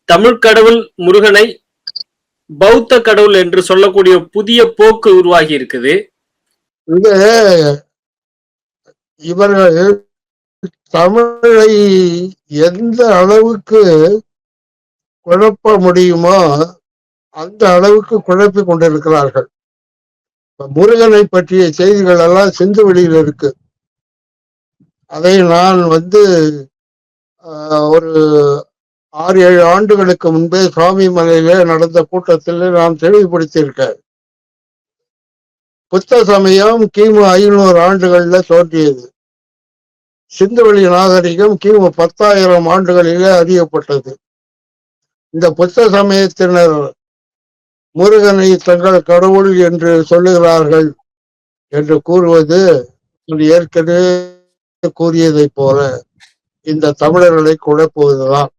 தமிழ் கடவுள் முருகனை பௌத்த கடவுள் என்று சொல்லக்கூடிய புதிய போக்கு உருவாகி இருக்குது. இது இவர்கள் தமிழை எந்த அளவுக்கு குழப்ப முடியுமோ அந்த அளவுக்கு குழப்பிக் கொண்டிருக்கிறார்கள். முருகனை பற்றிய செய்திகள் எல்லாம் சிந்து வெளியில் இருக்கு. அதை நான் ஒரு 6-7 ஆண்டுகளுக்கு முன்பே சுவாமி மலையில நடந்த கூட்டத்தில் நான் தெளிவுபடுத்தியிருக்கேன். புத்த சமயம் கிமு 500 ஆண்டுகள்ல தோன்றியது. சிந்துவெளி நாகரிகம் கிமு 10,000 ஆண்டுகளிலே அறியப்பட்டது. இந்த புத்த சமயத்தினர் முருகனை தங்கள் கடவுள் என்று சொல்லுகிறார்கள் என்று கூறுவது ஏற்கனவே கூறியதை போல இந்த தமிழர்களை குழப்புவதுதான்.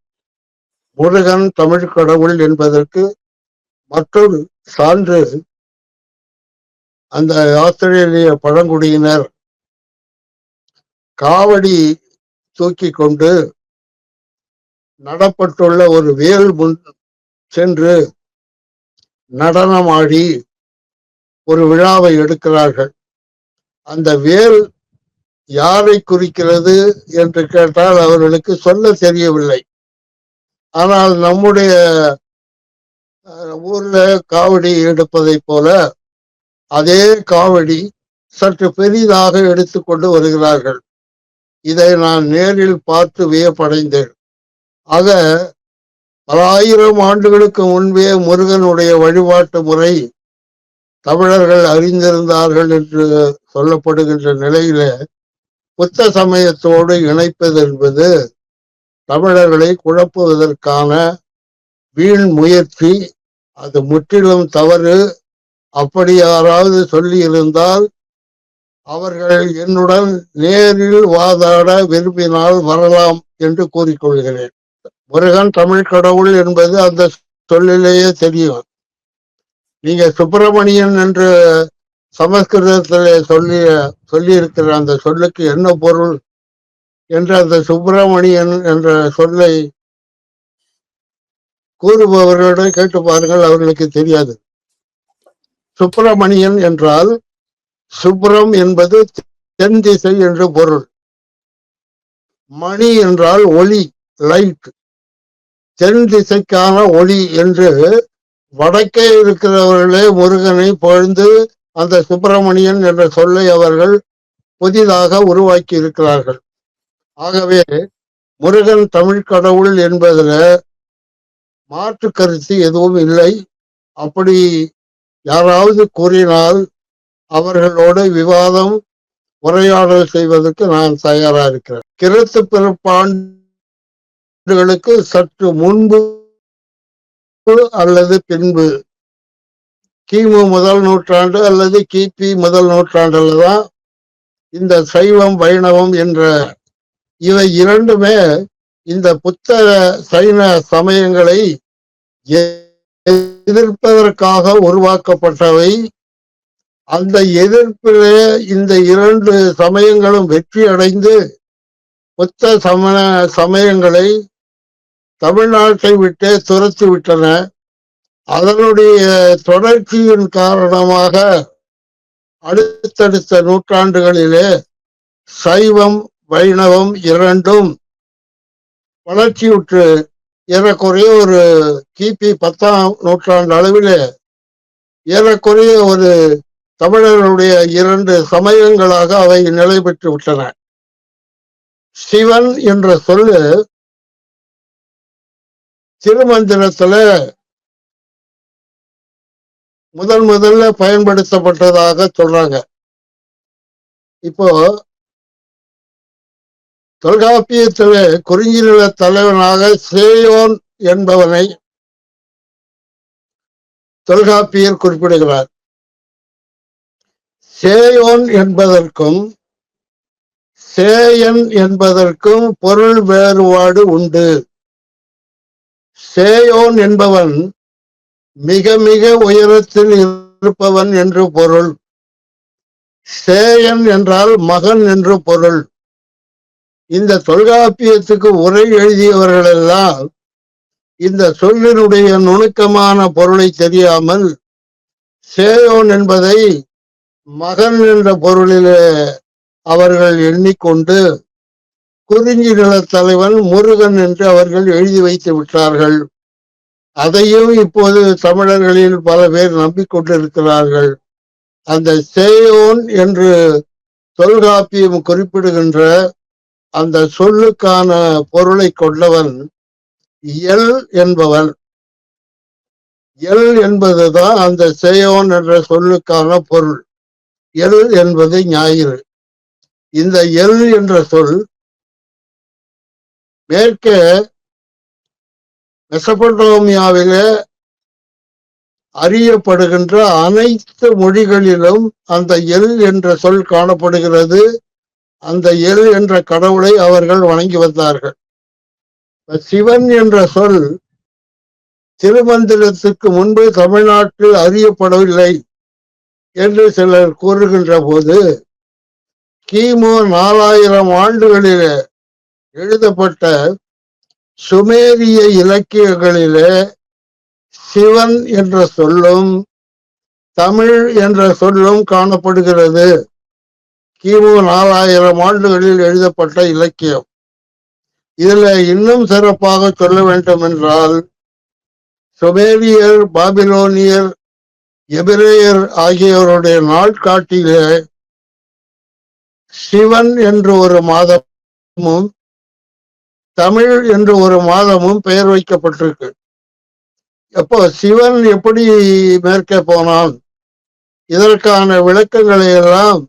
முருகன் தமிழ் கடவுள் என்பதற்கு மற்றொரு சான்று அந்த ஆஸ்திரேலிய பழங்குடியினர் காவடி தூக்கி கொண்டு நடப்பட்டுள்ள ஒரு வேல் முன் சென்று நடனமாடி ஒரு விழாவை எடுக்கிறார்கள். அந்த வேல் யாரை குறிக்கிறது என்று கேட்டால் அவர்களுக்கு சொல்ல தெரியவில்லை. ஆனால் நம்முடைய ஊர்ல காவடி எடுப்பதை போல அதே காவடி சற்று பெரிதாக எடுத்துக்கொண்டு வருகிறார்கள். இதை நான் நேரில் பார்த்து வியப்படைந்தேன். ஆக பல 1000 ஆண்டுகளுக்கு முன்பே முருகனுடைய வழிபாட்டு முறை தமிழர்கள் அறிந்திருந்தார்கள் என்று சொல்லப்படுகின்ற நிலையில புத்த சமயத்தோடு இணைப்பது என்பது தமிழர்களை குழப்புவதற்கான வீண் முயற்சி. அது முற்றிலும் தவறு. அப்படி யாராவது சொல்லி இருந்தால் அவர்கள் என்னுடன் நேரில் வாதாட விரும்பினால் வரலாம் என்று கூறிக்கொள்கிறேன். முருகன் தமிழ் கடவுள் என்பது அந்த சொல்லிலேயே தெரியும். நீங்க சுப்பிரமணியன் என்று சமஸ்கிருதத்திலே சொல்லி இருக்கிற அந்த சொல்லுக்கு என்ன பொருள் என்று அந்த சுப்பிரமணியன் என்ற சொல்லை கூறுபவர்களிடம் கேட்டு பாருங்கள், அவர்களுக்கு தெரியாது. சுப்பிரமணியன் என்றால் சுப்ரம் என்பது தென் திசை என்று பொருள். மணி என்றால் ஒளி, லைட், தென் திசைக்கான ஒளி என்று வடக்கே இருக்கிறவர்களே முருகனை பொழுது அந்த சுப்பிரமணியன் என்ற சொல்லை அவர்கள் புதிதாக உருவாக்கி இருக்கிறார்கள். ஆகவே முருகன் தமிழ் கடவுள் என்பதில் மாற்று கருத்து எதுவும் இல்லை. அப்படி யாராவது கூறினால் அவர்களோடு விவாதம் உரையாடல் செய்வதற்கு நான் தயாரா இருக்கிறேன். கிறிஸ்து பிறப்பாண்டுகளுக்கு சற்று முன்பு அல்லது பின்பு கிமு முதல் நூற்றாண்டு அல்லது கிபி முதல் நூற்றாண்டுல தான் இந்த சைவம் வைணவம் என்ற இவை இரண்டுமே இந்த புத்த சைன சமயங்களை எதிர்ப்பதற்காக உருவாக்கப்பட்டவை. அந்த எதிர்ப்பிலே இந்த இரண்டு சமயங்களும் வெற்றி அடைந்து புத்த சமயங்களை தமிழ்நாட்டை விட்டே துரத்தி விட்டன. அதனுடைய தொடர்ச்சியின் காரணமாக அடுத்தடுத்த நூற்றாண்டுகளிலே சைவம் வைணவம் இரண்டும் வளர்ச்சியுற்று ஏறக்குறைய ஒரு கிபி 10ஆம் நூற்றாண்டு அளவிலே ஏறக்குறைய ஒரு தமிழர்களுடைய இரண்டு சமயங்களாக அவை நிலை பெற்று விட்டன. சிவன் என்ற சொல்லு திருமந்திரத்துல முதல்ல பயன்படுத்தப்பட்டதாக சொல்றாங்க. இப்போ தொல்காப்பியத்திலே குறிஞ்சி நில தலைவனாக சேயோன் என்பவனை தொல்காப்பியர் குறிப்பிடுகிறார். சேயோன் என்பதற்கும் சேயன் என்பதற்கும் பொருள் வேறுபாடு உண்டு. சேயோன் என்பவன் மிக மிக உயரத்தில் இருப்பவன் என்று பொருள். சேயன் என்றால் மகன் என்று பொருள். இந்த தொல்காப்பியத்துக்கு உரை எழுதியவர்கள் எல்லாம் இந்த சொல்லினுடைய நுணுக்கமான பொருளை தெரியாமல் சேயோன் என்பதை மகன் என்ற பொருளிலே அவர்கள் எண்ணிக்கொண்டு குறிஞ்சி நிலத் தலைவன் முருகன் என்று அவர்கள் எழுதி வைத்து விட்டார்கள். அதையும் இப்போது தமிழர்களில் பல பேர் நம்பிக்கொண்டிருக்கிறார்கள். அந்த சேயோன் என்று தொல்காப்பியம் குறிப்பிடுகின்ற அந்த சொல்லுக்கான பொருளை கொண்டவன் எல் என்பவன். எல் என்பதுதான் அந்த சேயோன் என்ற சொல்லுக்கான பொருள். எல் என்பது ஞாயிறு. இந்த எல் என்ற சொல் மேற்கே மெசபடோமியாவிலே அறியப்படுகின்ற அனைத்து மொழிகளிலும் அந்த எல் என்ற சொல் காணப்படுகிறது. அந்த எல் என்ற கடவுளை அவர்கள் வணங்கி வந்தார்கள். சிவன் என்ற சொல் திருமந்திரத்துக்கு முன்பு தமிழ்நாட்டில் அறியப்படவில்லை என்று சிலர் கூறுகின்ற போது, கிமு 4000 ஆண்டுகளிலே எழுதப்பட்ட சுமேரிய இலக்கியங்களிலே சிவன் என்ற சொல்லும் தமிழ் என்ற சொல்லும் காணப்படுகிறது. கிமு 4000 ஆண்டுகளில் எழுதப்பட்ட இலக்கியம். இதுல இன்னும் சிறப்பாக சொல்ல வேண்டும் என்றால், சுமேரியர், பாபிலோனியர், எபிரேயர் ஆகியோருடைய நாட்காட்டிலே சிவன் என்று ஒரு மாதமும் தமிழ் என்று ஒரு மாதமும் பெயர் வைக்கப்பட்டிருக்கு. அப்போ சிவன் எப்படி மேற்கே போனான், இதற்கான விளக்கங்களை எல்லாம்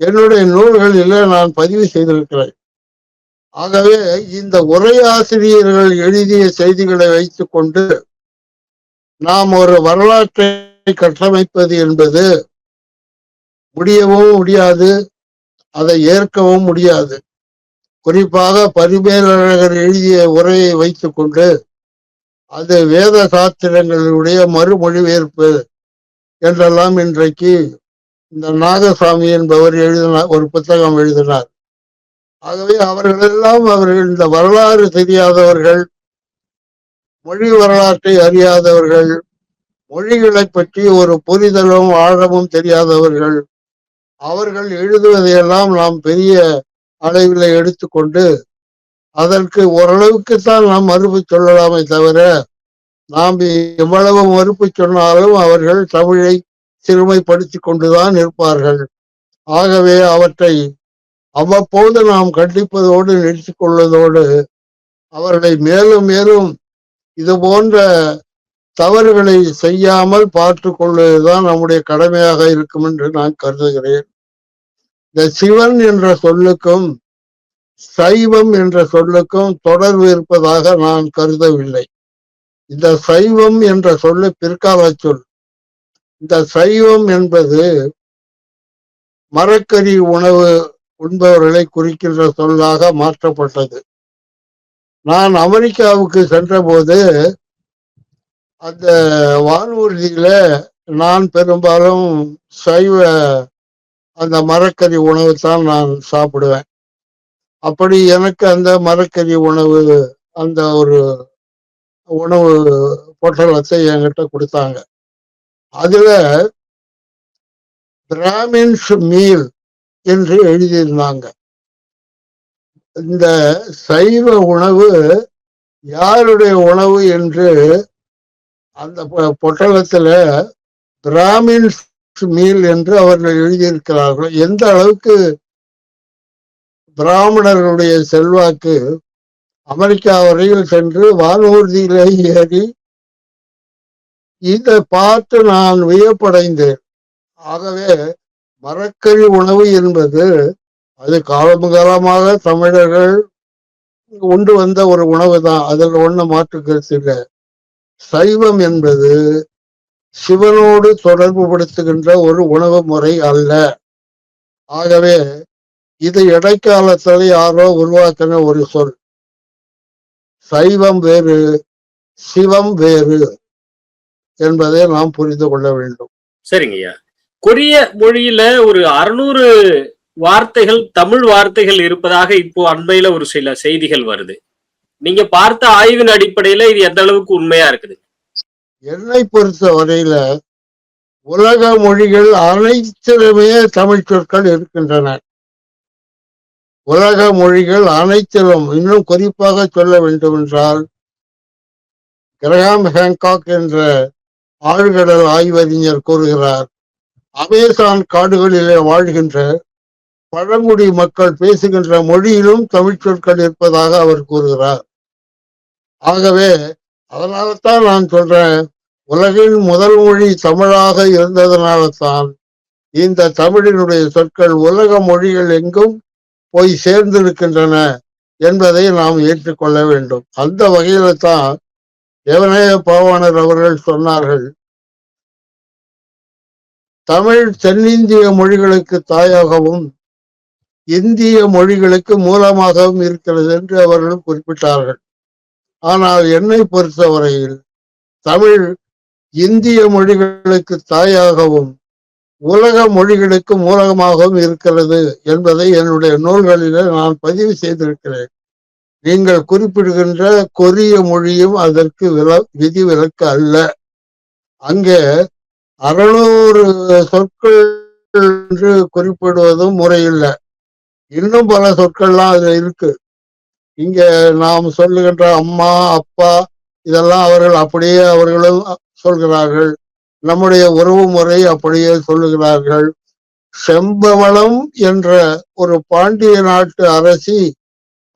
என்னுடைய நூல்களிலே நான் பதிவு செய்திருக்கிறேன். ஆகவே இந்த உரையாசிரியர்கள் எழுதிய செய்திகளை வைத்துக் கொண்டு நாம் ஒரு வரலாற்றை கட்டமைப்பது என்பது முடியவும் முடியாது, அதை ஏற்கவும் முடியாது. குறிப்பாக பரிமேலழகர் எழுதிய உரையை வைத்துக் கொண்டு அது வேத சாஸ்திரங்களுடைய மறுமொழிபெயர்ப்பு என்றெல்லாம் இன்றைக்கு இந்த நாகசாமி என்பவர் எழுதினார், ஒரு புத்தகம் எழுதினார். ஆகவே அவர்களெல்லாம் இந்த வரலாறு தெரியாதவர்கள், மொழி வரலாற்றை அறியாதவர்கள், மொழிகளை பற்றி ஒரு புரிதலும் ஆழமும் தெரியாதவர்கள், அவர்கள் எழுதுவதையெல்லாம் நாம் பெரிய அளவில் எடுத்துக்கொண்டு அதற்கு ஓரளவுக்குத்தான் நாம் மறுப்பு சொல்லலாமே தவிர, நாம் எவ்வளவு மறுப்பு சொன்னாலும் அவர்கள் தமிழை சிறுமைப்படுத்திக் கொண்டுதான் இருப்பார்கள். ஆகவே அவற்றை அவ்வப்போது நாம் கண்டிப்பதோடு நிறுத்திக் கொள்வதோடு அவர்களை மேலும் மேலும் இது போன்ற தவறுகளை செய்யாமல் பார்த்து கொள்வதுதான் நம்முடைய கடமையாக இருக்கும் என்று நான் கருதுகிறேன். இந்த சிவன் என்ற சொல்லுக்கும் சைவம் என்ற சொல்லுக்கும் தொடர்பு இருப்பதாக நான் கருதவில்லை. இந்த சைவம் என்ற சொல்லு பிற்கால சொல். இந்த சைவம் என்பது மரக்கறி உணவு உண்பவர்களை குறிக்கின்ற சொல்லாக மாற்றப்பட்டது. நான் அமெரிக்காவுக்கு சென்ற போது அந்த வானூர்தியில நான் பெரும்பாலும் சைவ அந்த மரக்கறி உணவு தான் நான் சாப்பிடுவேன். அப்படி எனக்கு அந்த மரக்கறி உணவு, அந்த ஒரு உணவு பொட்டலத்தை என்கிட்ட கொடுத்தாங்க. அதுல பிராமின்ஸ் மீல் என்று எழுதியிருந்தாங்க. இந்த சைவ உணவு யாருடைய உணவு என்று அந்த பொட்டலத்துல பிராமின்ஸ் மீல் என்று அவர்கள் எழுதியிருக்கிறார்கள். எந்த அளவுக்கு பிராமணர்களுடைய செல்வாக்கு அமெரிக்கா வரையில் சென்று வானூர்தியிலே ஏறி இதை பார்த்து நான் வியப்படைந்தேன். ஆகவே மரக்கறி உணவு என்பது அது காலமுகாலமாக தமிழர்கள் உண்டு வந்த ஒரு உணவு தான், அதில் ஒன்றும் மாற்று கருத்து இல்லை. சைவம் என்பது சிவனோடு தொடர்பு படுத்துகின்ற ஒரு உணவு முறை அல்ல. ஆகவே இது இடைக்காலத்தில் யாரோ உருவாக்கின ஒரு சொல். சைவம் வேறு, சிவம் வேறு என்பதை நாம் புரிந்து கொள்ள வேண்டும். சரிங்கய்யா. கொரிய மொழியில ஒரு 600 வார்த்தைகள் தமிழ் வார்த்தைகள் இருப்பதாக இப்போ அண்மையில ஒரு சில செய்திகள் வருது. நீங்க பார்த்த ஆய்வின் அடிப்படையில இது எந்த அளவுக்கு உண்மையா இருக்குது? என்னை பொறுத்த வரையில உலக மொழிகள் அனைத்திலுமே தமிழ் சொற்கள் இருக்கின்றன. உலக மொழிகள் அனைத்திலும், இன்னும் குறிப்பாக சொல்ல வேண்டும் என்றால், கிரஹாம் ஹேங்காக் என்ற ஆழ்கடல் ஆய்வறிஞர் கூறுகிறார், அமேசான் காடுகளிலே வாழ்கின்ற பழங்குடி மக்கள் பேசுகின்ற மொழியிலும் தமிழ் சொற்கள் இருப்பதாக அவர் கூறுகிறார். ஆகவே அதனால்தான் நான் சொல்றேன், உலகின் முதல் மொழி தமிழாக இருந்ததனால்தான் இந்த தமிழினுடைய சொற்கள் உலக மொழிகள் எங்கும் போய் சேர்ந்திருக்கின்றன என்பதை நாம் ஏற்றுக்கொள்ள வேண்டும். அந்த வகையில தான் தேவநேய பாவாணர் அவர்கள் சொன்னார்கள், தமிழ் தென்னிந்திய மொழிகளுக்கு தாயாகவும் இந்திய மொழிகளுக்கு மூலமாகவும் இருக்கிறது என்று அவர்கள் குறிப்பிட்டார்கள். ஆனால் என்னை பொறுத்தவரையில் தமிழ் இந்திய மொழிகளுக்கு தாயாகவும் உலக மொழிகளுக்கு மூலமாகவும் இருக்கிறது என்பதை என்னுடைய நூல்களிலே நான் பதிவு செய்திருக்கிறேன். நீங்கள் குறிப்பிடுகின்ற கொரிய மொழியும் அதற்கு விதிவிலக்கு அல்ல. அங்கே 600 சொற்கள் என்று குறிப்பிடுவதும் முறையில்லை. இன்னும் பல சொற்கள்லாம் அதுல இருக்கு. இங்க நாம் சொல்லுகின்ற அம்மா, அப்பா, இதெல்லாம் அவர்கள் அப்படியே அவர்களும் சொல்கிறார்கள். நம்முடைய உறவு முறை அப்படியே சொல்லுகிறார்கள். செம்பவளம் என்ற ஒரு பாண்டிய நாட்டு அரசி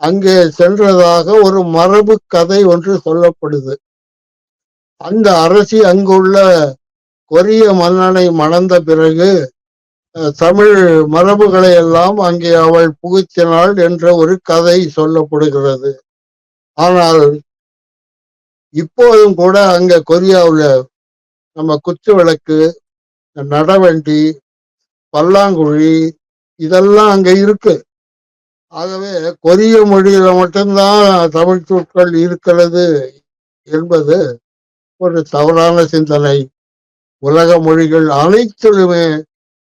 அங்கே சென்றதாக ஒரு மரபு கதை ஒன்று சொல்லப்படுது. அந்த அரசி அங்குள்ள கொரிய மன்னனை மணந்த பிறகு தமிழ் மரபுகளை எல்லாம் அங்கே அவள் புகுத்தினாள் என்ற ஒரு கதை சொல்லப்படுகிறது. ஆனால் இப்போதும் கூட அங்க கொரியாவில் நம்ம குத்து விளக்கு, நடவண்டி, பல்லாங்குழி இதெல்லாம் அங்க இருக்கு. ஆகவே கொரிய மொழியில மட்டும்தான் தமிழ் சொற்கள் இருக்கிறது என்பது ஒரு தவறான சிந்தனை. உலக மொழிகள் அனைத்திலுமே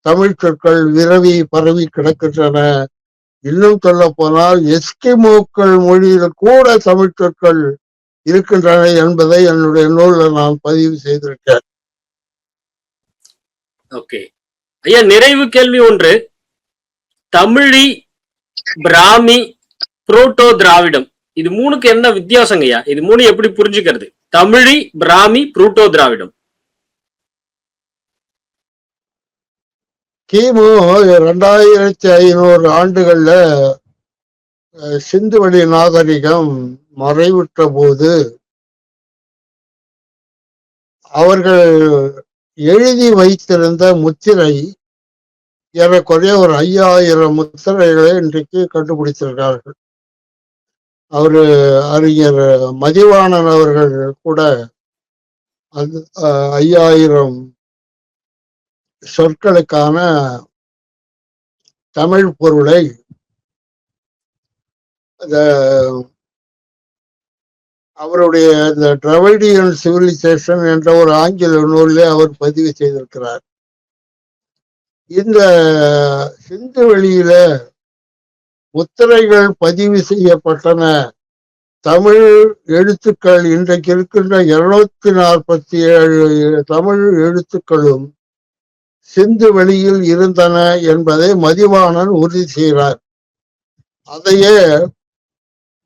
தமிழ் சொற்கள் விரவி பரவி கிடக்கின்றன. இன்னும் சொல்ல போனால் எஸ்கிமோக்கள் மொழியில கூட தமிழ் சொற்கள் இருக்கின்றன என்பதை என்னுடைய நூல்ல நான் பதிவு செய்திருக்கேன். ஓகே ஐயா, நிறைவு கேள்வி ஒன்று. தமிழி, பிராமி, புரோட்டோ திராவிடம், இது மூணுக்கு என்ன வித்தியாசங்க ஐயா? இது மூணு எப்படி புரிஞ்சுக்கிறது? தமிழி, பிராமி, புரோட்டோ திராவிடம். கிமு 2500 ஆண்டுகள்ல சிந்துவெளி நாகரிகம் மறைவுற்ற போது அவர்கள் எழுதி வைத்திருந்த முத்திரை ஏறக்குறைய ஒரு 5000 முத்திரைகளை இன்றைக்கு கண்டுபிடித்திருக்கிறார்கள். அவரு அறிஞர் மதிவாணன் அவர்கள் கூட அது 5000 சொற்களுக்கான தமிழ் பொருளை அவருடைய இந்த டிராவிடியன் சிவிலைசேஷன் என்ற ஒரு ஆங்கில நூலிலே அவர் பதிவு செய்திருக்கிறார். இந்த சிந்து வெளியில முத்திரைகள் பதிவு செய்யப்பட்டன தமிழ் எழுத்துக்கள் இன்றைக்கு இருக்கின்ற 247 தமிழ் எழுத்துக்களும் சிந்து வெளியில் இருந்தன என்பதை மதிவாணன் உறுதி செய்கிறார். அதையே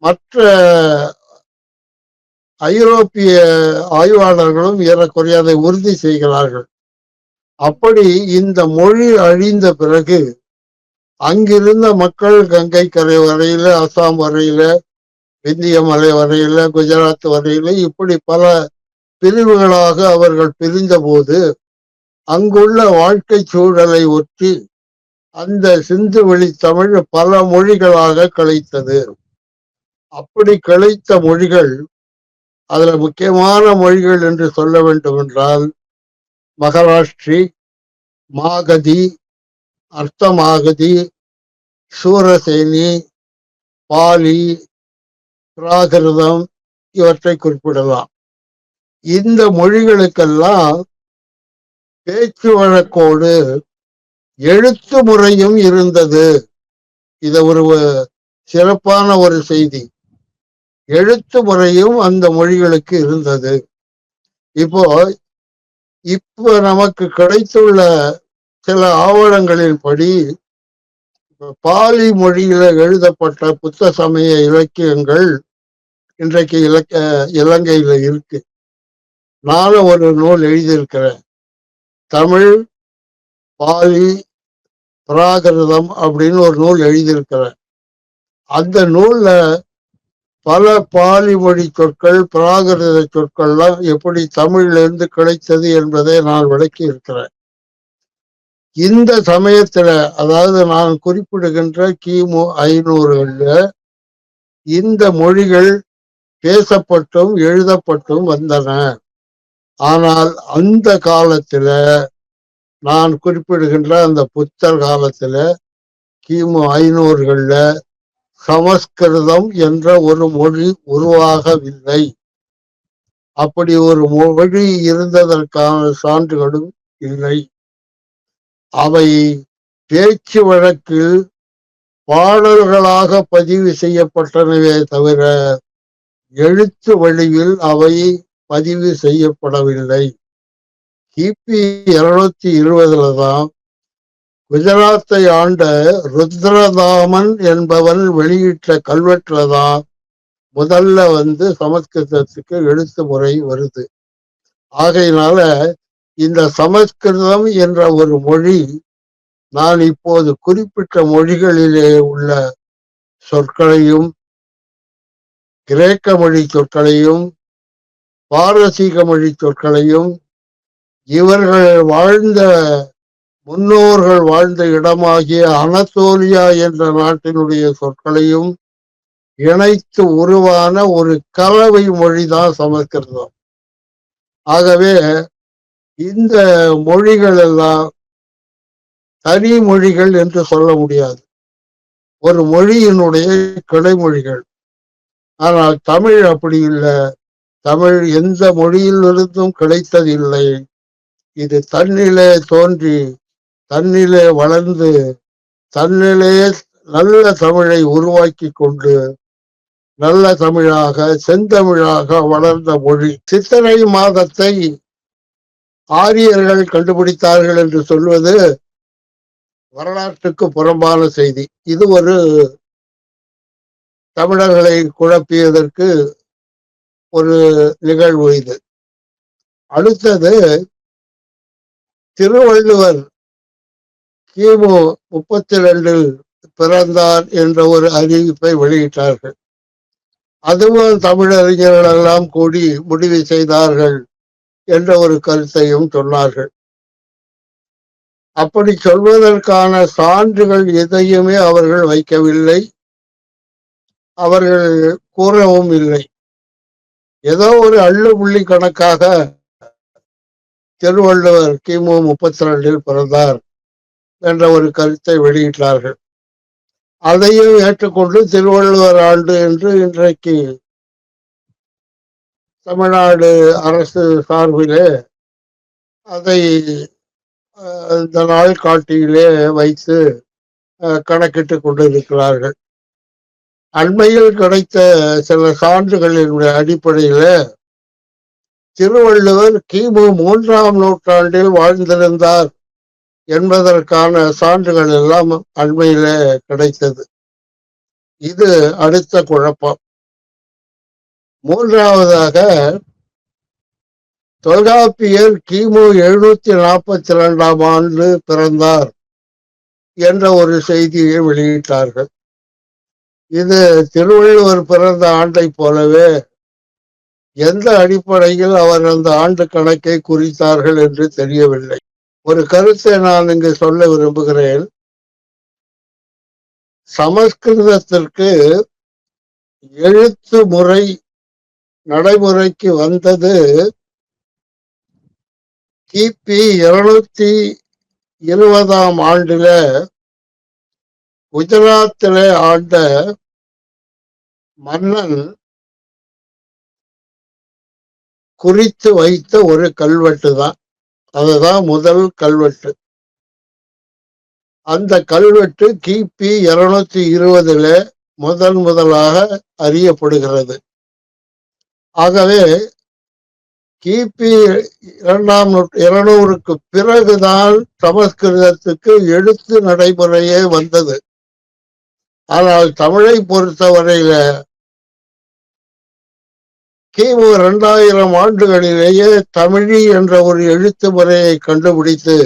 மற்ற ஐரோப்பிய ஆய்வாளர்களும் ஏறக்குறைய அதை உறுதி செய்கிறார்கள். அப்படி இந்த மொழி அழிந்த பிறகு அங்கிருந்த மக்கள் கங்கை கரை வரையில, அசாம் வரையில, இந்திய மலை வரையில, குஜராத் வரையில, இப்படி பல பிரிவுகளாக அவர்கள் பிரிந்த போது அங்குள்ள வாழ்க்கை சூழலை ஒட்டி அந்த சிந்து வெளி தமிழ் பல மொழிகளாக கிளைத்தது. அப்படி கிளைத்த மொழிகள், அதுல முக்கியமான மொழிகள் என்று சொல்ல வேண்டும் என்றால் மகாராஷ்டிரி, மாகதி, அர்த்தமாகதி, சூரசேனி, பாலி, பிராகிருதம் இவற்றை குறிப்பிடலாம். இந்த மொழிகளுக்கெல்லாம் பேச்சு வழக்கோடு எழுத்து முறையும் இருந்தது. இத ஒரு சிறப்பான ஒரு செய்தி. எழுத்து முறையும் அந்த மொழிகளுக்கு இருந்தது. இப்போ இப்ப நமக்கு கிடைத்துள்ள சில ஆவணங்களின்படி பாலி மொழியில எழுதப்பட்ட புத்த சமய இலக்கியங்கள் இன்றைக்கு இலங்கையில இருக்கு. நானும் ஒரு நூல் எழுதியிருக்கிறேன், தமிழ் பாலி பிராகிருதம் அப்படின்னு ஒரு நூல் எழுதியிருக்கிறேன். அந்த நூல்ல பல பாலி மொழி சொற்கள், பிராகிருத சொற்கள்லாம் எப்படி தமிழ்ல இருந்து கிடைத்தது என்பதை நான் விளக்கி இருக்கிறேன். இந்த சமயத்துல, அதாவது நான் குறிப்பிடுகின்ற கிமு 500கள்ல இந்த மொழிகள் பேசப்பட்டும் எழுதப்பட்டும் வந்தன. ஆனால் அந்த காலத்துல, நான் குறிப்பிடுகின்ற அந்த புத்தர் காலத்துல, கிமு 500கள்ல சமஸ்கிருதம் என்ற ஒரு மொழி உருவாகவில்லை. அப்படி ஒரு மொழி இருந்ததற்கான சான்றுகளும் இல்லை. அவை பேச்சு வழக்கில் பாடல்களாக பதிவு செய்யப்பட்டனவே தவிர எழுத்து வழியில் அவை பதிவு செய்யப்படவில்லை. கிபி 220 தான் குஜராத்தை ஆண்ட ருத்ரதாமன் என்பவன் வெளியிட்ட கல்வெட்டுலதான் முதல்ல சமஸ்கிருதத்துக்கு எழுத்து முறை வருது. ஆகையினால இந்த சமஸ்கிருதம் என்ற ஒரு மொழி நான் இப்போது குறிப்பிட்ட மொழிகளிலே உள்ள சொற்களையும், கிரேக்க மொழி சொற்களையும், பாரசீக மொழி சொற்களையும், இவர்கள் வாழ்ந்த முன்னோர்கள் வாழ்ந்த இடமாகிய அனத்தோலியா என்ற நாட்டினுடைய சொற்களையும் இணைத்து உருவான ஒரு கலவை மொழிதான் சமஸ்கிருதம். ஆகவே இந்த மொழிகள் எல்லாம் தனி மொழிகள் என்று சொல்ல முடியாது, ஒரு மொழியினுடைய கிளைமொழிகள். ஆனால் தமிழ் அப்படி இல்லை. தமிழ் எந்த மொழியிலிருந்தும் கிடைத்ததில்லை. இது தன்னிலே தோன்றி, தன்னிலே வளர்ந்து, தன்னிலே நல்ல தமிழை உருவாக்கி கொண்டு நல்ல தமிழாக, செந்தமிழாக வளர்ந்த மொழி. சித்திரை மாதத்தை ஆரியர்கள் கண்டுபிடித்தார்கள் என்று சொல்வது வரலாற்றுக்கு புறம்பான செய்தி. இது ஒரு தமிழர்களை குழப்பியதற்கு ஒரு நிகழ்வு இது. அடுத்தது, திருவள்ளுவர் கிமு 32 பிறந்தார் என்ற ஒரு அறிவிப்பை வெளியிட்டார்கள். அதுவும் தமிழறிஞர்கள் எல்லாம் கூடி முடிவு செய்தார்கள் என்ற ஒரு கருத்தையும் சொன்னார்கள். அப்படி சொல்வதற்கான சான்றுகள் எதையுமே அவர்கள் வைக்கவில்லை, அவர்கள் கூறவும் இல்லை. ஏதோ ஒரு அள்ளுப்புள்ளி கணக்காக திருவள்ளுவர் கிமு 32 பிறந்தார் என்ற ஒரு கருத்தை வெளியிட்டார்கள். அதையும் ஏற்றுக்கொண்டு திருவள்ளுவர் ஆண்டு என்று இன்றைக்கு தமிழ்நாடு அரசு சார்பிலே அதை இந்த நாள்காட்டியிலே வைத்து கணக்கிட்டு கொண்டிருக்கிறார்கள். அண்மையில் கிடைத்த சில சான்றுகளின் அடிப்படையில திருவள்ளுவர் கிமு 3ஆம் நூற்றாண்டில் வாழ்ந்திருந்தார் என்பதற்கான சான்றுகள் எல்லாம் அண்மையில கிடைத்தது. இது அடுத்த குழப்பம். மூன்றாவதாக, தொல்காப்பியர் கிமு 742ஆம் ஆண்டு பிறந்தார் என்ற ஒரு செய்தியை வெளியிட்டார்கள். இது திருவள்ளுவர் பிறந்த ஆண்டை போலவே எந்த அடிப்படையில் அவர் அந்த ஆண்டு கணக்கை குறித்தார்கள் என்று தெரியவில்லை. ஒரு கருத்தை நான் இங்கு சொல்ல விரும்புகிறேன். சமஸ்கிருதத்திற்கு எழுத்து முறை நடைமுறைக்கு வந்தது கிபி 220ஆம் ஆண்டுல குஜராத்திலே ஆண்ட மன்னன் குறித்து வைத்த ஒரு கல்வெட்டு தான். அதுதான் முதல் கல்வெட்டு. அந்த கல்வெட்டு கிபி 220ல முதலாக அறியப்படுகிறது. ஆகவே கிபி 200க்கு பிறகுதான் சமஸ்கிருதத்துக்கு எழுத்து நடைமுறையே வந்தது. ஆனால் தமிழை பொறுத்தவரையில கிமு 2000 ஆண்டுகளிலேயே தமிழி என்ற ஒரு எழுத்து முறையை கண்டுபிடித்து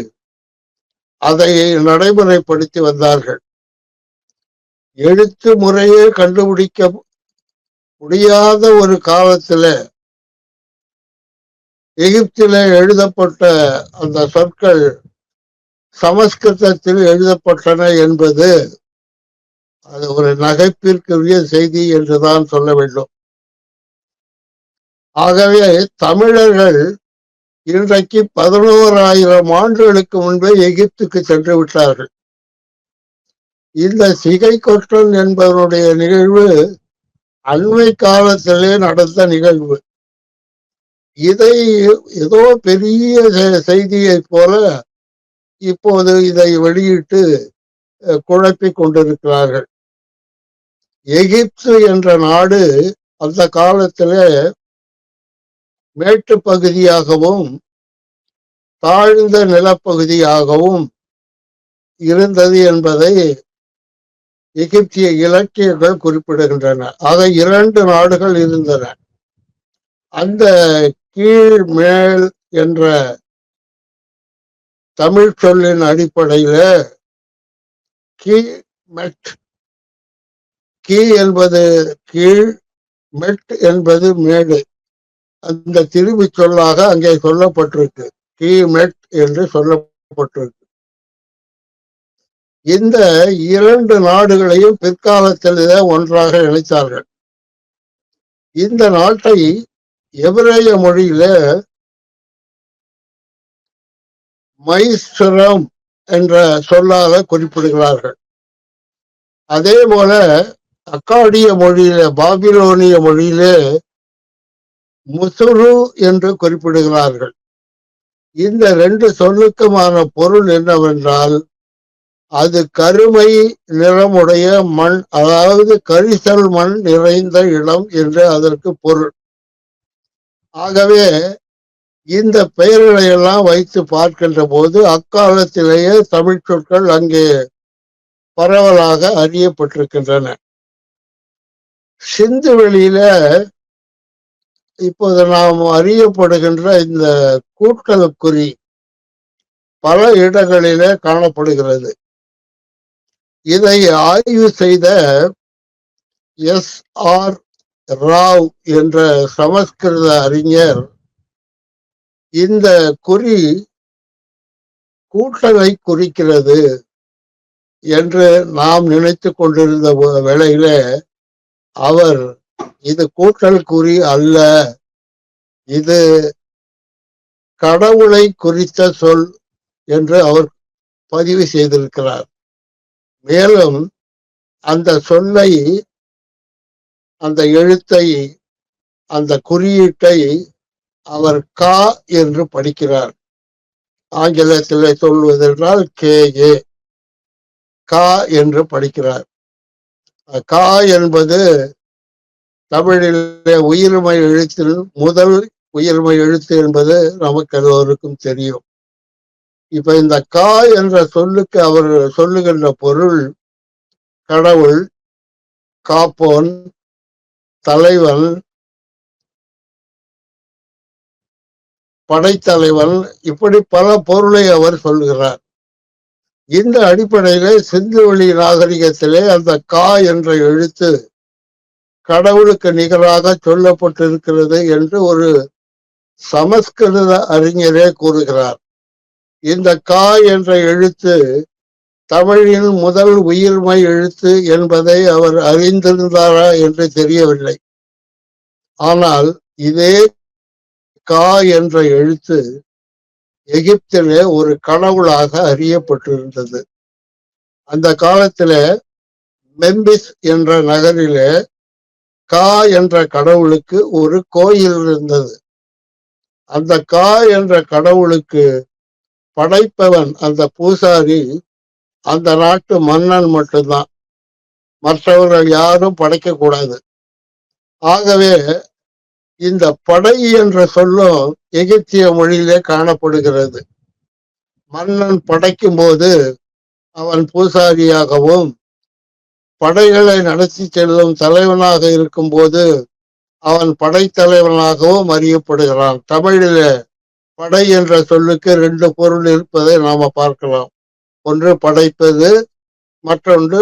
அதை நடைமுறைப்படுத்தி வந்தார்கள். எழுத்து முறையே கண்டுபிடிக்க முடியாத ஒரு காலத்துல எகிப்திலே எழுதப்பட்ட அந்த சொற்கள் சமஸ்கிருதத்தில் எழுதப்பட்டன என்பது அது ஒரு நகைப்பிற்குரிய செய்தி என்றுதான் சொல்ல வேண்டும். ஆகவே தமிழர்கள் இன்றைக்கு 11,000 ஆண்டுகளுக்கு முன்பே எகிப்துக்கு சென்று விட்டார்கள். இந்த சிகை கொற்றன் என்பவனுடைய நிகழ்வு அண்மை காலத்திலே நடந்த நிகழ்வு. இதை ஏதோ பெரிய செய்தியை போல இப்போது இதை வெளியிட்டு குழப்பிக் கொண்டிருக்கிறார்கள். எகிப்து என்ற நாடு அந்த காலத்திலே மேட்டு பகுதியாகவும் தாழ்ந்த நிலப்பகுதியாகவும் இருந்தது என்பதை எகிப்திய இலக்கியங்கள் குறிப்பிடுகின்றன. ஆக 2 நாடுகள் இருந்தன. அந்த கீழ் மேல் என்ற தமிழ் சொல்லின் அடிப்படையில கீ மெட், கீ என்பது கீழ், மெட் என்பது மேடு. அந்த திரும்பி சொல்லாக அங்கே சொல்லப்பட்டிருக்கு. கீ மெட் என்று சொல்லப்பட்டிருக்கு. இந்த 2 நாடுகளையும் பிற்காலத்தில் ஒன்றாக இணைத்தார்கள். இந்த நாட்டை எபிரேய மொழியில மைஸ்ரம் என்ற சொல்லால குறிப்பிடுகிறார்கள். அதே போல அக்காடிய மொழியில, பாபிலோனிய மொழியிலே முசுரு என்று குறிப்பிடுகிறார்கள். இந்த 2 சொல்லுக்குமான பொருள் என்னவென்றால், அது கருமை நிறமுடைய மண், அதாவது கரிசல் மண் நிறைந்த இடம் என்று அதற்கு பொருள். ஆகவே இந்த பெயர்களை எல்லாம் வைத்து பார்க்கின்ற போது அக்காலத்திலேயே தமிழ் சொற்கள் அங்கே பரவலாக அறியப்பட்டிருக்கின்றன. சிந்து வெளியில இப்போது நாம் அறியப்படுகின்ற இந்த கூட்டலுக்குறி பல இடங்களிலே காணப்படுகிறது. இதை ஆய்வு செய்த S.R. ராவ் என்ற சமஸ்கிருத அறிஞர் இந்த குறி கூட்டலை குறிக்கிறது என்று நாம் நினைத்து கொண்டிருந்த வேளையில அவர் இது கூட்டல் குறி அல்ல, இது கடவுளை குறித்த சொல் என்று அவர் பதிவு செய்திருக்கிறார். மேலும் அந்த சொல்லை, அந்த எழுத்தை, அந்த குறியீட்டை அவர் கா என்று படிக்கிறார். ஆங்கிலத்தில் சொல்வதென்றால் KA, கா என்று படிக்கிறார். கா என்பது தமிழிலே உயிர்மை எழுத்தில் முதல் உயிர்மை எழுத்து என்பது நமக்கு எல்லோருக்கும் தெரியும். இப்ப இந்த கா என்ற சொல்லுக்கு அவர் சொல்லுகின்ற பொருள் கடவுள், காப்போன், தலைவன், படைத்தலைவன், இப்படி பல பொருளை அவர் சொல்கிறார். இந்த அடிப்படையில சிந்துவெளி நாகரிகத்திலே அந்த கா என்ற எழுத்து கடவுளுக்கு நிகராக சொல்லப்பட்டிருக்கிறது என்று ஒரு சமஸ்கிருத அறிஞரே கூறுகிறார். இந்த கா என்ற எழுத்து தமிழின் முதல் உயிர்மை எழுத்து என்பதை அவர் அறிந்திருந்தாரா என்று தெரியவில்லை. ஆனால் இதே கா என்ற எழுத்து எகிப்திலே ஒரு கடவுளாக அறியப்பட்டிருந்தது. அந்த காலத்திலே மெம்பிஸ் என்ற நகரிலே கா என்ற கடவுளுக்கு ஒரு கோயில் இருந்தது. அந்த கா என்ற கடவுளுக்கு படைப்பவன், அந்த பூசாரி, அந்த நாட்டு மன்னன் மட்டும்தான். மற்றவர்கள் யாரும் படைக்க கூடாது. ஆகவே இந்த படை என்ற சொல்லும் எகிப்திய மொழியிலே காணப்படுகிறது. மன்னன் படைக்கும் போது அவன் பூசாரியாகவும், படைகளை நடத்தி செல்லும் தலைவனாக இருக்கும் போது அவன் படைத்தலைவனாகவும் அறியப்படுகிறான். தமிழிலே படை என்ற சொல்லுக்கு 2 பொருள் இருப்பதை நாம பார்க்கலாம். ஒன்று படைப்பது, மற்றொன்று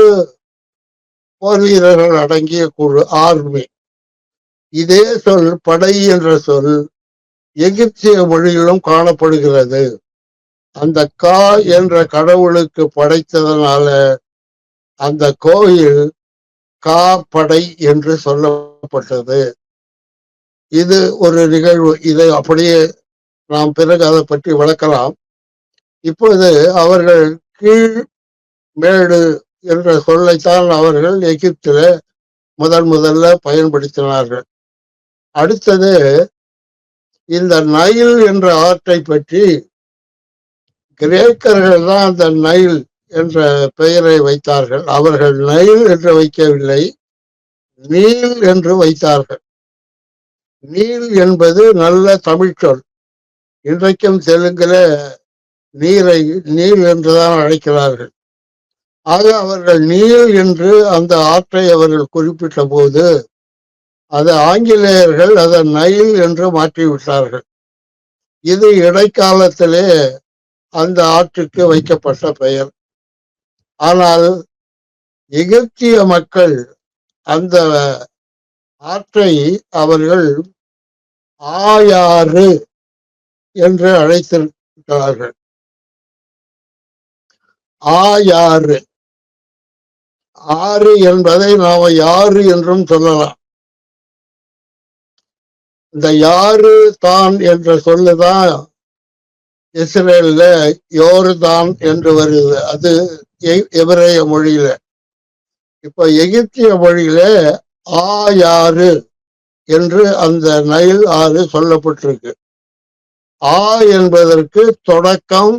போர் வீரர்கள் அடங்கிய குழு, ஆர்மி. இதே சொல் படை என்ற சொல் எகிப்திய மொழியிலும் காணப்படுகிறது. அந்த கா என்ற கடவுளுக்கு படைத்ததனால அந்த கோயில் கா படை என்று சொல்லப்பட்டது. இது ஒரு நிகழ்வு. இதை அப்படியே நாம் பிறகு அதை பற்றி விளக்கலாம். இப்போது அவர்கள் கீழ் மேடு என்ற சொல்லைத்தான் அவர்கள் எகிப்தில முதல்ல பயன்படுத்தினார்கள். அடுத்தது இந்த நைல் என்ற ஆற்றை பற்றி கிரேக்கர்கள் தான் அந்த நைல் என்ற பெயரை வைத்தார்கள். அவர்கள் நைல் என்று வைக்கவில்லை, நீல் என்று வைத்தார்கள். நீல் என்பது நல்ல தமிழ் சொல். இன்றைக்கும் தெலுங்குல நீரை நீல் என்றுதான் அழைக்கிறார்கள். ஆக அவர்கள் நீல் என்று அந்த ஆற்றை அவர்கள் குறிப்பிட்ட போது அது ஆங்கிலேயர்கள் அதை நைல் என்று மாற்றிவிட்டார்கள். இது இடைக்காலத்திலே அந்த ஆற்றுக்கு வைக்கப்பட்ட பெயர். ஆனால் எகிப்திய மக்கள் அந்த ஆற்றை அவர்கள் ஆயாறு என்று அழைத்திருக்கிறார்கள். ஆயாறு, ஆறு என்பதை நாம யாரு என்றும் சொல்லலாம். இந்த யாரு தான் என்ற சொல்லுதான் இஸ்ரேல்ல யோர்தான் என்று வருது. அது எபிரேய மொழியில. இப்ப எகிப்திய மொழியில ஆயாறு என்று அந்த நைல் ஆறு சொல்லப்பட்டிருக்கு. ஆ என்பதற்கு தொடக்கம்,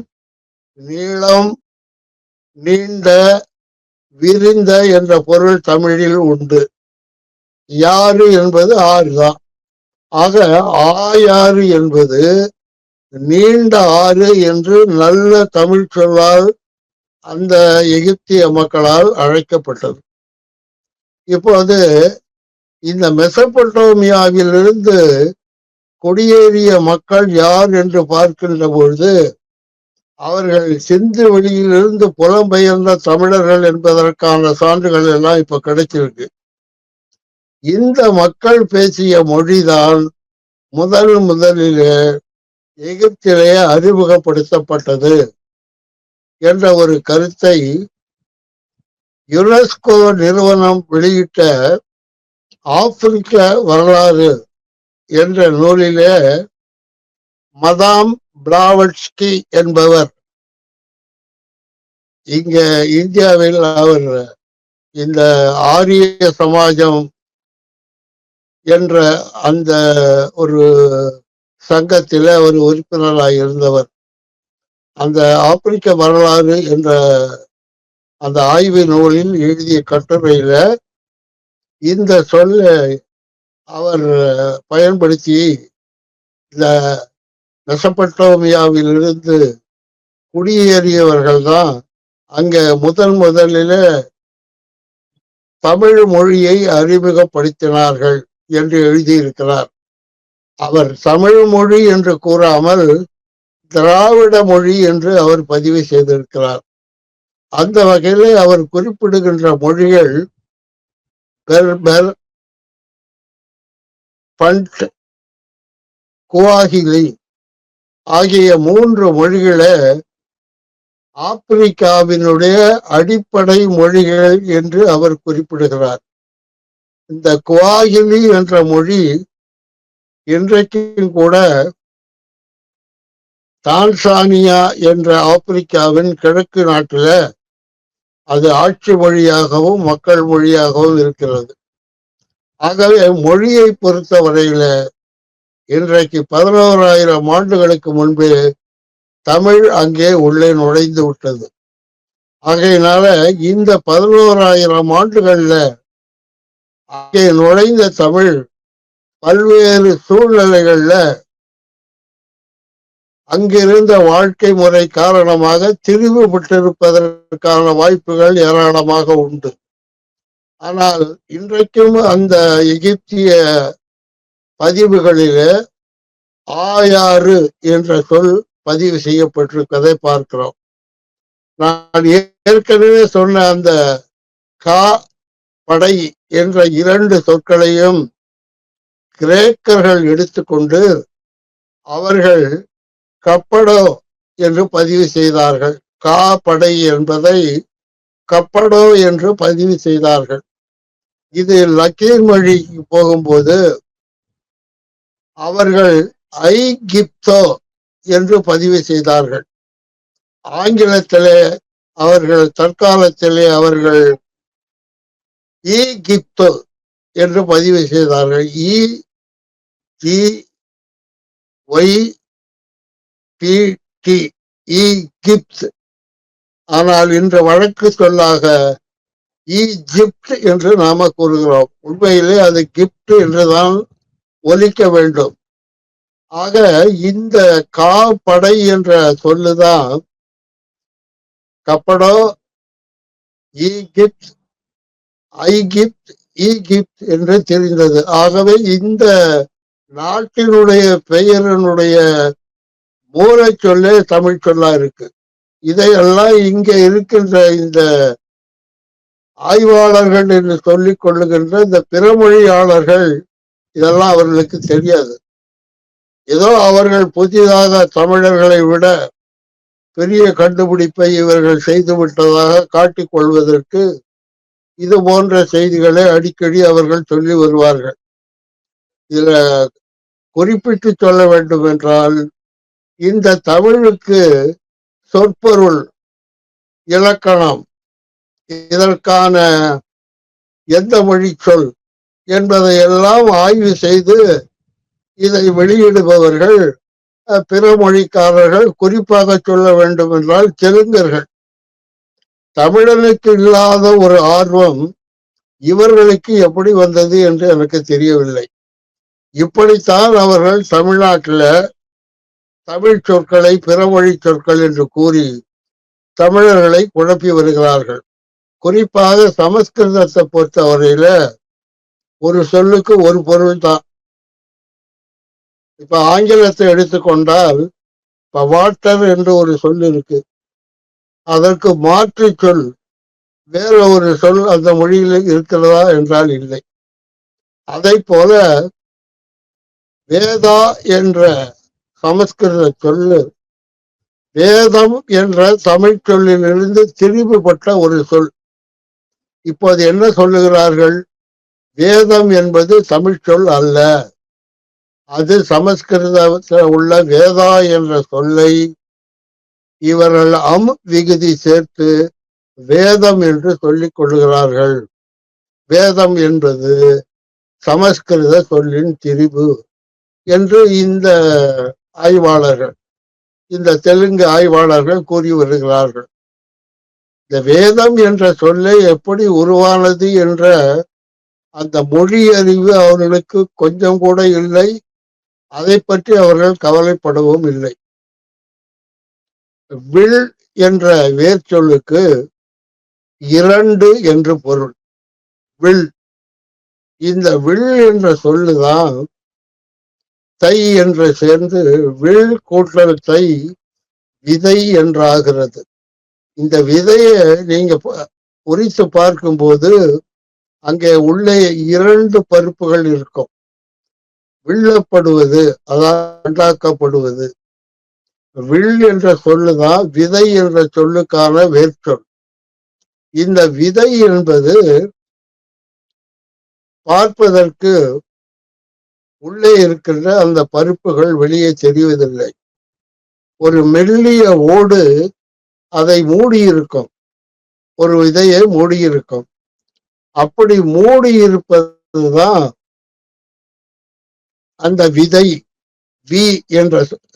நீளம், நீண்ட, விரிந்த என்ற பொருள் தமிழில் உண்டு. யாரு என்பது ஆறு தான். ஆக ஆயாறு என்பது நீண்ட ஆறு என்று நல்ல தமிழ் சொல்லால் அந்த எகிப்திய மக்களால் அழைக்கப்பட்டது. இப்போது இந்த மெசபடோமியாவிலிருந்து குடியேறிய மக்கள் யார் என்று பார்க்கின்ற பொழுது அவர்கள் சிந்து வெளியிலிருந்து புலம்பெயர்ந்த தமிழர்கள் என்பதற்கான சான்றுகள் எல்லாம் இப்ப கிடைச்சிருக்கு. இந்த மக்கள் பேசிய மொழிதான் முதலிலே எகிப்திலே அறிமுகப்படுத்தப்பட்டது என்ற ஒரு கருத்தை யுனெஸ்கோ நிறுவனம் வெளியிட்ட ஆப்பிரிக்க வரலாறு என்ற நூலிலே மதாம் பிளாவட்ஸ்கி என்பவர், இங்க இந்தியாவில் அவர் இந்த ஆரிய சமாஜம் என்ற அந்த ஒரு சங்கத்தில ஒரு உறுப்பினராக இருந்தவர். அந்த ஆப்பிரிக்க வரலாறு என்ற அந்த ஆய்வு நூலில் எழுதிய கட்டுரையில இந்த சொல்லை அவர் பயன்படுத்தி இந்த மெசபடோமியாவிலிருந்து குடியேறியவர்கள் தான் அங்க முதலில தமிழ் மொழியை அறிமுகப்படுத்தினார்கள் என்று எழுதியிருக்கிறார். அவர் தமிழ் மொழி என்று கூறாமல் திராவிட மொழி என்று அவர் பதிவு செய்திருக்கிறார். அந்த வகையில் அவர் குறிப்பிடுகின்ற மொழிகள் பெர்பர், பண்ட், குவாஹிலி ஆகிய 3 மொழிகளை ஆப்பிரிக்காவினுடைய அடிப்படை மொழிகள் என்று அவர் குறிப்பிடுகிறார். இந்த குவாஹிலி என்ற மொழி இன்றைக்கும் கூட தான்சானியா என்ற ஆப்பிரிக்காவின் கிழக்கு நாட்டில அது ஆட்சி மொழியாகவும் மக்கள் மொழியாகவும் இருக்கிறது. ஆகவே மொழியை பொறுத்த வரையில இன்றைக்கு 11,000 ஆண்டுகளுக்கு முன்பே தமிழ் அங்கே உள்ளே நுழைந்து விட்டது. ஆகையினால இந்த 11,000 ஆண்டுகள்ல அங்கே நுழைந்த தமிழ் பல்வேறு சூழ்நிலைகள்ல அங்கிருந்த வாழ்க்கை முறை காரணமாக திரிவுபட்டிருப்பதற்கான வாய்ப்புகள் ஏராளமாக உண்டு. ஆனால் இன்றைக்கும் அந்த எகிப்திய பதிவுகளிலே ஆயாறு என்ற சொல் பதிவு செய்யப்பட்டிருப்பதை பார்க்கிறோம். நான் ஏற்கனவே சொன்ன அந்த கா படை என்ற 2 சொற்களையும் கிரேக்கர்கள் எடுத்துக்கொண்டு அவர்கள் கப்படோ என்று பதிவு செய்தார்கள். கா படை என்பதை கப்படோ என்று பதிவு செய்தார்கள். இது லத்தீன் மொழிக்கு போகும்போது அவர்கள் ஐகிப்தோ என்று பதிவு செய்தார்கள். ஆங்கிலத்திலே அவர்கள் தற்காலத்திலே அவர்கள் ஈகிப்தோ என்று பதிவு செய்தார்கள். EGYPT ஈகிப்த். ஆனால் இன்று வழக்கு சொல்லாக ஈஜிப்ட் என்று நாம கூறுகிறோம். உண்மையிலே அது கிப்ட் என்றுதான் ஒலிக்க வேண்டும். ஆக இந்த கா படை என்ற சொல்லுதான் கப்படோ, ஈகிப்த், ஐகிப்த், ஈகிப்த் என்று தெரிந்தது. ஆகவே இந்த நாட்டினுடைய பெயரினுடைய மூல சொல்லே தமிழ் சொல்லா இருக்கு. இதையெல்லாம் இங்க இருக்கின்ற இந்த ஆய்வாளர்கள் என்று சொல்லிக் கொள்ளுகின்ற இந்த பிறமொழியாளர்கள் இதெல்லாம் அவர்களுக்கு தெரியாது. ஏதோ அவர்கள் புதிதாக தமிழர்களை விட பெரிய கண்டுபிடிப்பை இவர்கள் செய்து விட்டதாக காட்டிக் கொள்வதற்கு இது போன்ற செய்திகளை அடிக்கடி அவர்கள் சொல்லி வருவார்கள். இதுல குறிப்பிட்டு சொல்ல வேண்டும் என்றால், இந்த தமிழுக்கு சொற்பொருள், இலக்கணம், இதற்கான எந்த மொழி சொல் என்பதை எல்லாம் ஆய்வு செய்து இதை வெளியிடுபவர்கள் பிற மொழிக்காரர்கள். குறிப்பாக சொல்ல வேண்டும் என்றால் தெலுங்கர்கள். தமிழனுக்கு இல்லாத ஒரு ஆர்வம் இவர்களுக்கு எப்படி வந்தது என்று எனக்கு தெரியவில்லை. இப்படித்தான் அவர்கள் தமிழ்நாட்டில் தமிழ் சொற்களை பிறமொழி சொற்கள் என்று கூறி தமிழர்களை குழப்பி வருகிறார்கள். குறிப்பாக சமஸ்கிருதத்தை பொறுத்தவரையில ஒரு சொல்லுக்கு ஒரு பொருள் தான். இப்ப ஆங்கிலத்தை எடுத்துக்கொண்டால் இப்ப வாட்டர் என்று ஒரு சொல் இருக்கு. அதற்கு மாற்று சொல் வேற ஒரு சொல் அந்த மொழியில் இருக்கிறதா என்றால் இல்லை. அதை போல வேதா என்ற சமஸ்கிருத சொல்லு வேதம் என்ற தமிழ் சொல்லிலிருந்து திரிவுபட்ட ஒரு சொல். இப்போது என்ன சொல்லுகிறார்கள்? வேதம் என்பது தமிழ் சொல் அல்ல, அது சமஸ்கிருதத்தில் உள்ள வேதா என்ற சொல்லை இவர்கள் விகுதி சேர்த்து வேதம் என்று சொல்லிக் கொள்ளுகிறார்கள். வேதம் என்பது சமஸ்கிருத சொல்லின் திரிவு என்று இந்த ஆய்வாளர்கள், இந்த தெலுங்கு ஆய்வாளர்கள் கூறி வருகிறார்கள். இந்த வேதம் என்ற சொல்லை எப்படி உருவானது என்ற அந்த மொழி அறிவு அவர்களுக்கு கொஞ்சம் கூட இல்லை. அதை பற்றி அவர்கள் கவலைப்படவும் இல்லை. வில் என்ற வேர்ச்சொல்லுக்கு 2 என்று பொருள். வில், இந்த வில் என்ற சொல்லுதான் தை என்று சேர்ந்து வில் கூட்டல் தை விதை என்றாகிறது. இந்த விதையை நீங்க உரித்து பார்க்கும்போது அங்கே உள்ளே 2 பருப்புகள் இருக்கும். வில்லப்படுவது, அதாவது உண்டாக்கப்படுவது. வில் என்ற சொல்லுதான் விதை என்ற சொல்லுக்கான வேர்ச்சொல். இந்த விதை என்பது பார்ப்பதற்கு உள்ளே இருக்கின்ற அந்த பருப்புகள் வெளியே தெரிவதில்லை. ஒரு மெல்லிய ஓடு அதை மூடியிருக்கும், ஒரு விதையை மூடியிருக்கும். அப்படி மூடியிருப்பதுதான் அந்த விதை வி என்ற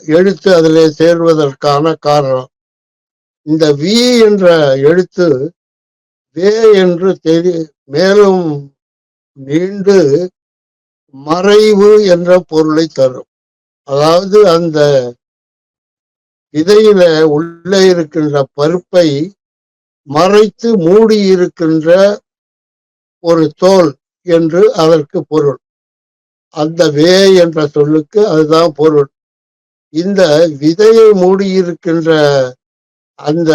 எழுத்து அதிலே சேர்வதற்கான காரணம். இந்த வி என்ற எழுத்து வே என்று மேலும் நீண்டு மறைவு என்ற பொருளை தரும். அதாவது அந்த விதையில உள்ளே இருக்கின்ற பருப்பை மறைத்து மூடி இருக்கின்ற ஒரு தோல் என்று அதற்கு பொருள். அந்த வே என்ற சொல்லுக்கு அதுதான் பொருள். இந்த விதையை மூடியிருக்கின்ற அந்த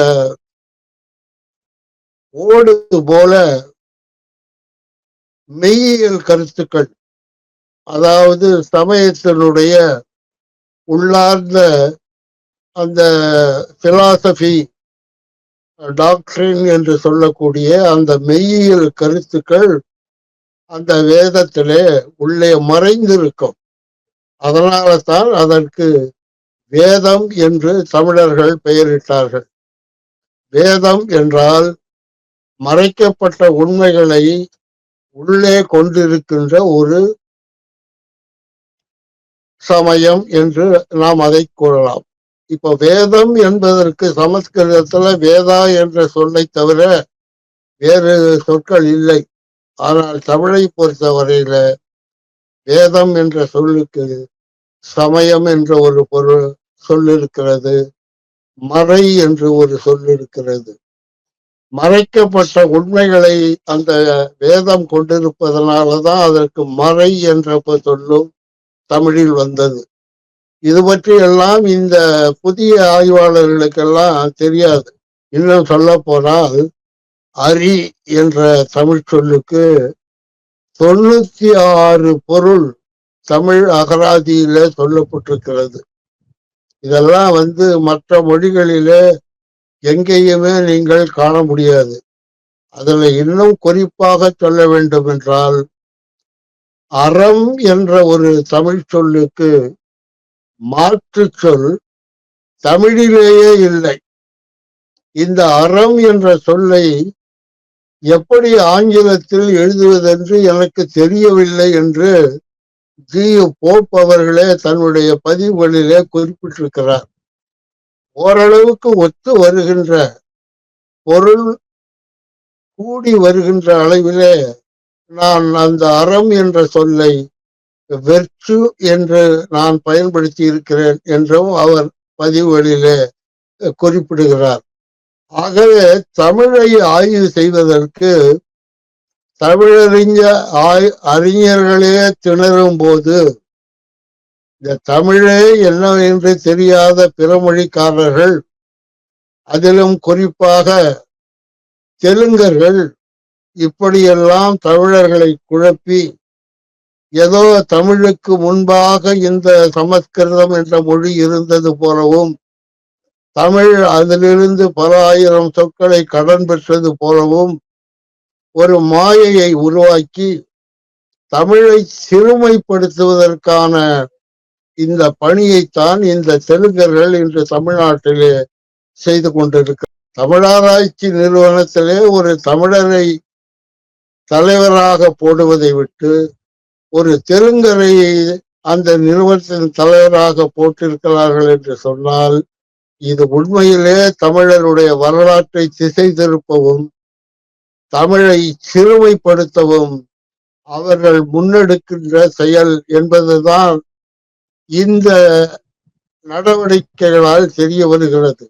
ஓடு போல மெய்யியல் கருத்துக்கள், அதாவது சமயத்தினுடைய உள்ளார்ந்த அந்த பிலாசபி டாக்டரின் என்று சொல்லக்கூடிய அந்த மெய்யியல் கருத்துக்கள் அந்த வேதத்திலே உள்ளே மறைந்திருக்கும். அதனால தான் அதற்கு வேதம் என்று தமிழர்கள் பெயரிட்டார்கள். வேதம் என்றால் மறைக்கப்பட்ட உண்மைகளை உள்ளே கொண்டிருக்கின்ற ஒரு சமயம் என்று நாம் அதை கூறலாம். இப்ப வேதம் என்பதற்கு சமஸ்கிருதத்துல வேதா என்ற சொல்லை தவிர வேறு சொற்கள் இல்லை. ஆனால் தமிழை பொறுத்தவரையில வேதம் என்ற சொல்லுக்கு சமயம் என்ற ஒரு பொருள் சொல்லிருக்கிறது, மறை என்று ஒரு சொல்லிருக்கிறது. மறைக்கப்பட்ட உண்மைகளை அந்த வேதம் கொண்டிருப்பதனாலதான் அதற்கு மறை என்ற சொல்லும் தமிழில் வந்தது. இது பற்றி எல்லாம் இந்த புதிய ஆய்வாளர்களுக்கெல்லாம் தெரியாது. இன்னும் சொல்ல போனால் அரி என்ற தமிழ் சொல்லுக்கு 96 பொருள் தமிழ் அகராதியில சொல்லப்பட்டிருக்கிறது. இதெல்லாம் மற்ற மொழிகளிலே எங்கேயுமே நீங்கள் காண முடியாது. அதில் இன்னும் குறிப்பாக சொல்ல வேண்டும் என்றால் அறம் என்ற ஒரு தமிழ் சொல்லுக்கு மாற்று சொல் தமிழிலேயே இல்லை. இந்த அறம் என்ற சொல்லை எப்படி ஆங்கிலத்தில் எழுதுவதென்று எனக்கு தெரியவில்லை என்று ஜி.யு. போப் அவர்களே தன்னுடைய பதிவுகளிலே குறிப்பிட்டிருக்கிறார். ஓரளவுக்கு ஒத்து வருகின்ற பொருள் கூடி வருகின்ற அளவிலே நான் அந்த அறம் என்ற சொல்லை வெர்ச்சு என்று நான் பயன்படுத்தி இருக்கிறேன் என்றும் அவர் பதிவுகளிலே குறிப்பிடுகிறார். ஆகவே தமிழை ஆய்வு செய்வதற்கு அறிஞர்களே திணறும் போது இந்த தமிழே என்னவென்று தெரியாத பிறமொழிக்காரர்கள், அதிலும் குறிப்பாக தெலுங்கர்கள் இப்படியெல்லாம் தமிழர்களை குழப்பி ஏதோ தமிழுக்கு முன்பாக இந்த சமஸ்கிருதம் என்ற மொழி இருந்தது போலவும், தமிழ் அதிலிருந்து பல ஆயிரம் சொற்களை கடன் பெற்றது போலவும் ஒரு மாயையை உருவாக்கி தமிழை சிறுமைப்படுத்துவதற்கான இந்த பணியைத்தான் இந்த தெலுங்கர்கள் இன்று தமிழ்நாட்டிலே செய்து கொண்டிருக்கிறார். தமிழாராய்ச்சி நிறுவனத்திலே ஒரு தமிழரை தலைவராக போடுவதை விட்டு ஒரு தெலுங்கரை அந்த நிறுவனத்தின் தலைவராக போட்டிருக்கிறார்கள் என்று சொன்னால் இது உண்மையிலே தமிழருடைய வரலாற்றை திசை திருப்பவும் தமிழை சிறுமைப்படுத்தவும் அவர்கள் முன்னெடுக்கின்ற செயல் என்பதுதான் இந்த நடவடிக்கைகளால் தெரிய வருகிறது.